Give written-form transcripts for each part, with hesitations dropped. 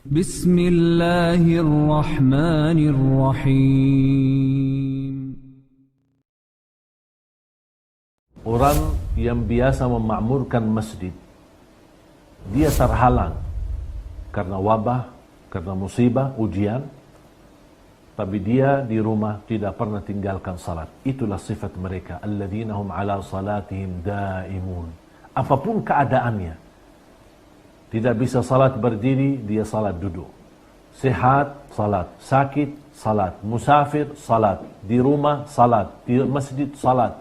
بسم الله الرحمن الرحيم. Orang yang biasa memakmurkan masjid, dia terhalang karena wabah, karena musibah, ujian, tapi dia di rumah tidak pernah tinggalkan salat. Itulah sifat mereka, alladzina hum ala salatihim daimun. Apapun keadaannya, tidak bisa salat berdiri, dia salat duduk. Sehat, salat. Sakit, salat. Musafir, salat. Di rumah, salat. Di masjid, salat.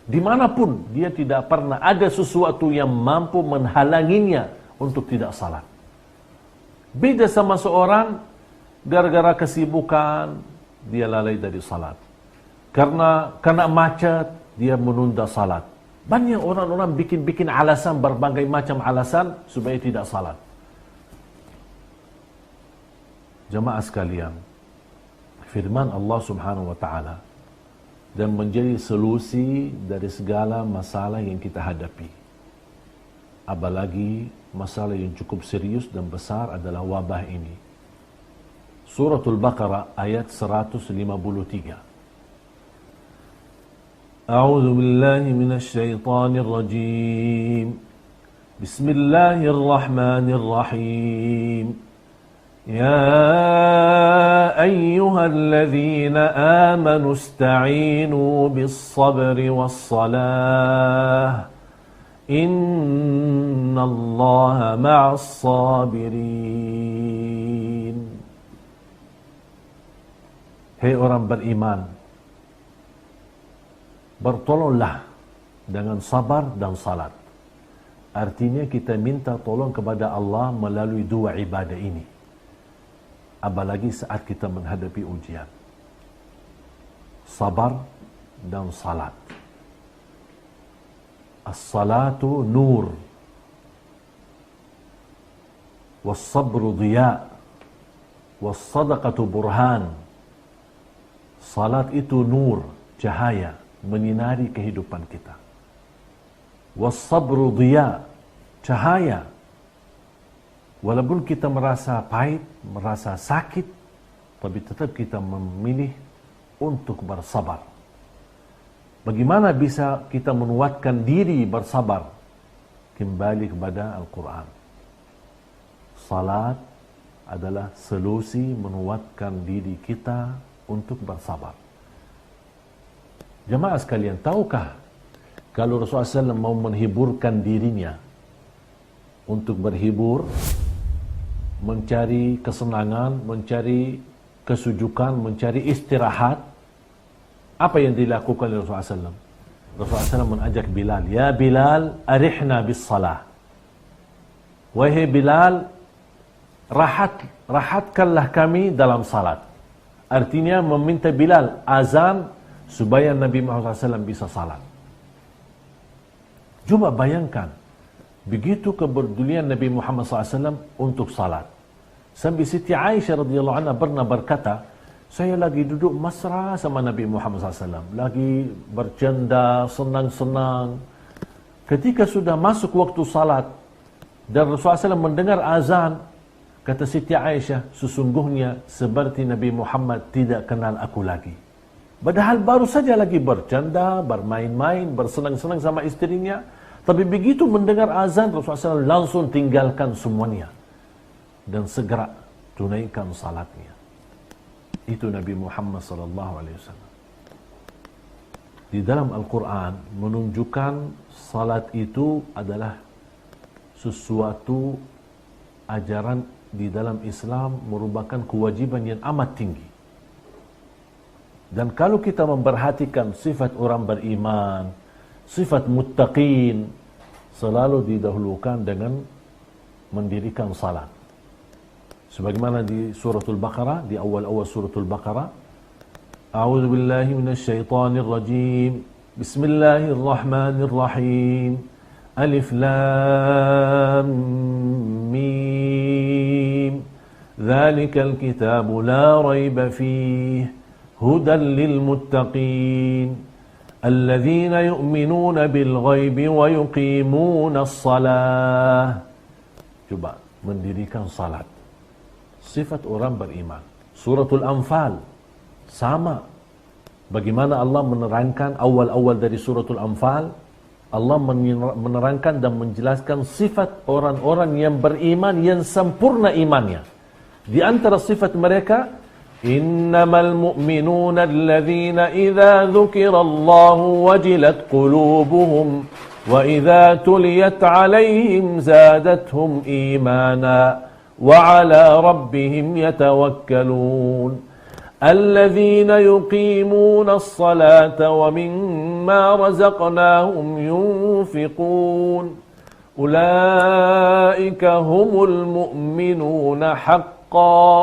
Dimanapun, dia tidak pernah ada sesuatu yang mampu menghalanginya untuk tidak salat. Beda sama seorang, gara-gara kesibukan, dia lalai dari salat. Karena kena macet, dia menunda salat. Banyak orang-orang bikin alasan, berbagai macam alasan, supaya tidak salat. Jamaah sekalian, firman Allah subhanahu wa ta'ala, dan menjadi solusi dari segala masalah yang kita hadapi. Apalagi masalah yang cukup serius dan besar adalah wabah ini. Suratul Baqarah ayat 153. A'udzu billahi minasy syaithanir rajim. Bismillahirrahmanirrahim. Ya ayyuhalladzina amanu ista'inu bis-sabri was-salah. Innallaha ma'as-sabirin. Hei orang beriman, bertolonglah dengan sabar dan salat. Artinya kita minta tolong kepada Allah melalui dua ibadah ini. Apalagi saat kita menghadapi ujian. Sabar dan salat. As-salatu nur. Was-sabru diya. Was-sadaqatu burhan. Salat itu nur, cahaya, menyinari kehidupan kita. Was-sabru diya, cahaya. Walaupun kita merasa pahit, merasa sakit, tapi tetap kita memilih untuk bersabar. Bagaimana bisa kita menguatkan diri bersabar? Kembali kepada Al-Quran. Salat adalah solusi menguatkan diri kita untuk bersabar. Jemaah sekalian, tahukah kalau Rasulullah SAW mau menghiburkan dirinya untuk berhibur, mencari kesenangan, mencari kesujukan, mencari istirahat, apa yang dilakukan oleh Rasulullah SAW? Rasulullah SAW mengajak Bilal, ya Bilal, arihna bis salah. Wahai Bilal, rahatkanlah kami dalam salat. Artinya meminta Bilal azan supaya Nabi Muhammad SAW bisa salat. Coba bayangkan, begitu kepedulian Nabi Muhammad SAW untuk salat. Sampai Siti Aisyah radhiyallahu anha pernah berkata, saya lagi duduk mesra sama Nabi Muhammad SAW, lagi bercanda, senang-senang. Ketika sudah masuk waktu salat dan Rasulullah SAW mendengar azan, kata Siti Aisyah, sesungguhnya seperti Nabi Muhammad tidak kenal aku lagi. Padahal baru saja lagi bercanda, bermain-main, bersenang-senang sama istrinya. Tapi begitu mendengar azan, Rasulullah SAW langsung tinggalkan semuanya. Dan segera tunaikan salatnya. Itu Nabi Muhammad SAW. Di dalam Al-Quran menunjukkan salat itu adalah sesuatu ajaran di dalam Islam merupakan kewajiban yang amat tinggi. Dan kalau kita memperhatikan sifat orang beriman, sifat muttaqin, selalu didahulukan dengan mendirikan salat. Sebagaimana di suratul Baqarah, di awal-awal suratul Baqarah, A'udzu billahi minasy syaithanir rajim. Bismillahirrahmanirrahim. Alif lam mim. Dzalikal kitabu la raiba fihi hudan lil muttaqin alladzina yu'minuna bil ghaibi wa yuqimuna as-salah. Coba mendirikan salat. sifat orang beriman. Suratul Anfal sama. Bagaimana Allah menerangkan awal-awal dari suratul Anfal, Allah menerangkan dan menjelaskan sifat orang-orang yang beriman, yang sempurna imannya. Di antara sifat mereka, innamal mu'minuna alladhina idza dzukirallahu wajilat qulubuhum wa idza tuliyat 'alaihim zadatuhum imana wa 'ala rabbihim yatawakkalun. الذين يقيمون الصلاة ومما رزقناهم ينفقون أولئك هم المؤمنون حقا.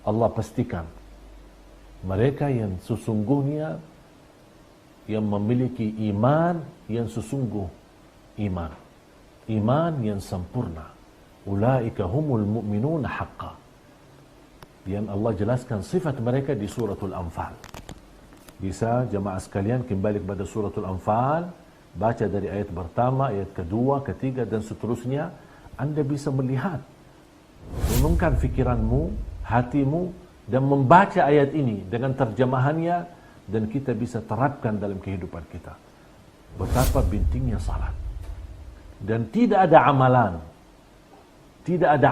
Allah pastikan mereka yang sesungguhnya yang memiliki iman yang sesungguh iman yang sempurna. Ulaika humul mu'minuna haqqan. Yang Allah jelaskan sifat mereka di suratul Anfal. Bisa jemaah sekalian kembali kepada suratul Anfal, baca dari ayat pertama, ayat kedua, ketiga dan seterusnya. Anda bisa melihat, renungkan fikiranmu, hatimu, dan membaca ayat ini dengan terjemahannya, dan kita bisa terapkan dalam kehidupan kita. Betapa pentingnya salat. Dan tidak ada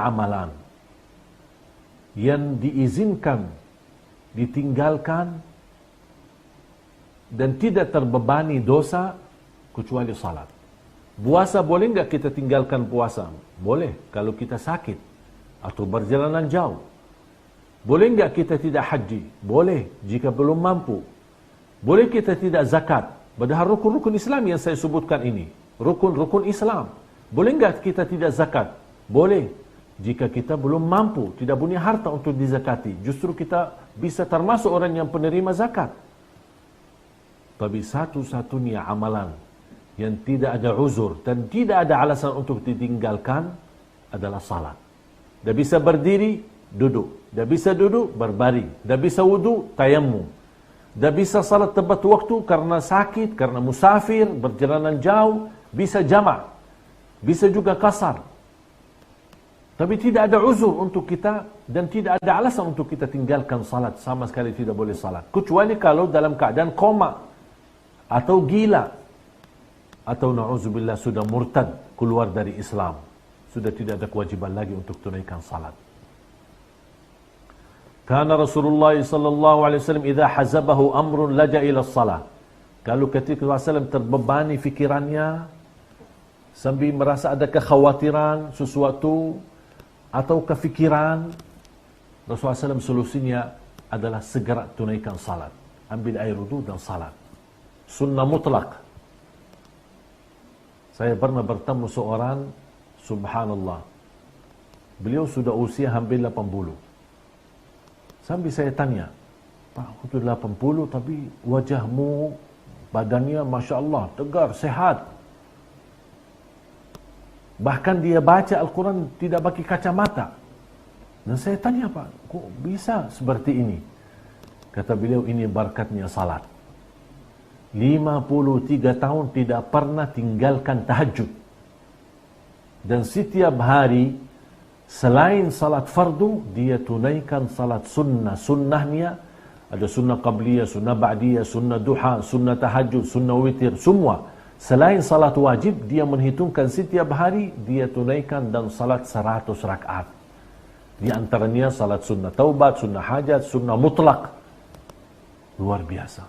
amalan yang diizinkan, ditinggalkan, dan tidak terbebani dosa kecuali salat. Puasa boleh enggak kita tinggalkan puasa? Boleh, kalau kita sakit atau berjalanan jauh. Boleh enggak kita tidak haji? Boleh, jika belum mampu. Boleh kita tidak zakat? Padahal rukun-rukun Islam yang saya sebutkan ini, rukun-rukun Islam. Boleh enggak kita tidak zakat? Boleh, jika kita belum mampu, tidak punya harta untuk dizakati. Justru kita bisa termasuk orang yang penerima zakat. Tapi satu-satunya amalan yang tidak ada uzur dan tidak ada alasan untuk ditinggalkan adalah salat. Tidak bisa berdiri, duduk. Tidak bisa duduk, berbaring. Tidak bisa wudu, tayammum. Tidak bisa salat tepat waktu karena sakit, karena musafir, berjalanan jauh. Bisa jamak. Bisa juga kasar. Tapi tidak ada uzur untuk kita dan tidak ada alasan untuk kita tinggalkan salat. Sama sekali tidak boleh salat. Kecuali kalau dalam keadaan koma atau gila atau na'udzubillah sudah murtad, keluar dari Islam. Sudah tidak ada kewajiban lagi untuk tunaikan salat. Kana Rasulullah sallallahu alaihi wasallam idza hazabahu amrun laja ila salat. Kalau ketika Rasulullah terbebani fikirannya sambil merasa ada kekhawatiran sesuatu atau kefikiran, Rasulullah SAW solusinya adalah segera tunaikan salat. Ambil air wudu dan salat. Sunnah mutlak. Saya pernah bertemu seorang, subhanallah, beliau sudah usia hampir 80. Sambil saya tanya, Pak, aku sudah 80 tapi wajahmu, badannya Masya Allah, tegar, sehat. Bahkan dia baca Al-Quran tidak pakai kacamata. Dan saya tanya, Pak, kok bisa seperti ini? Kata beliau, ini berkatnya salat. 53 tahun tidak pernah tinggalkan tahajud. Dan setiap hari, selain salat fardu, dia tunaikan salat sunnah. Sunnahnya, ada sunnah qabliyah, sunnah ba'diyah, sunnah duha, sunnah tahajud, sunnah witir, semua. Selain salat wajib, dia menghitungkan setiap hari, dia tunaikan dan salat 100 rakaat. Di antaranya salat sunnah taubat, sunnah hajat, sunnah mutlak. Luar biasa.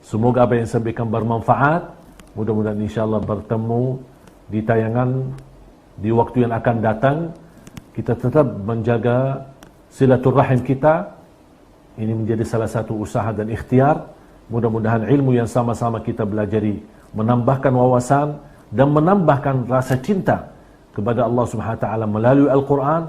Semoga apa yang saya sampaikan bermanfaat. Mudah-mudahan insyaAllah bertemu di tayangan di waktu yang akan datang. Kita tetap menjaga silaturahim kita. Ini menjadi salah satu usaha dan ikhtiar. Mudah-mudahan ilmu yang sama-sama kita belajari menambahkan wawasan dan menambahkan rasa cinta kepada Allah Subhanahu wa taala melalui Al-Qur'an,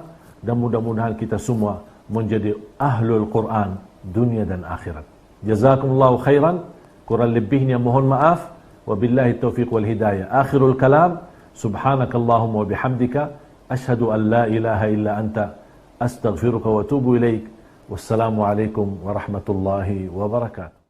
dan mudah-mudahan kita semua menjadi ahlul Qur'an dunia dan akhirat. Jazakumullahu khairan. Kurang lebihnya mohon maaf. Wabillahi taufiq wal hidayah. Akhirul kalam. Subhanakallahumma wa bihamdika asyhadu an la ilaha illa anta astaghfiruka wa atubu ilaik. Wassalamu alaikum warahmatullahi wabarakatuh.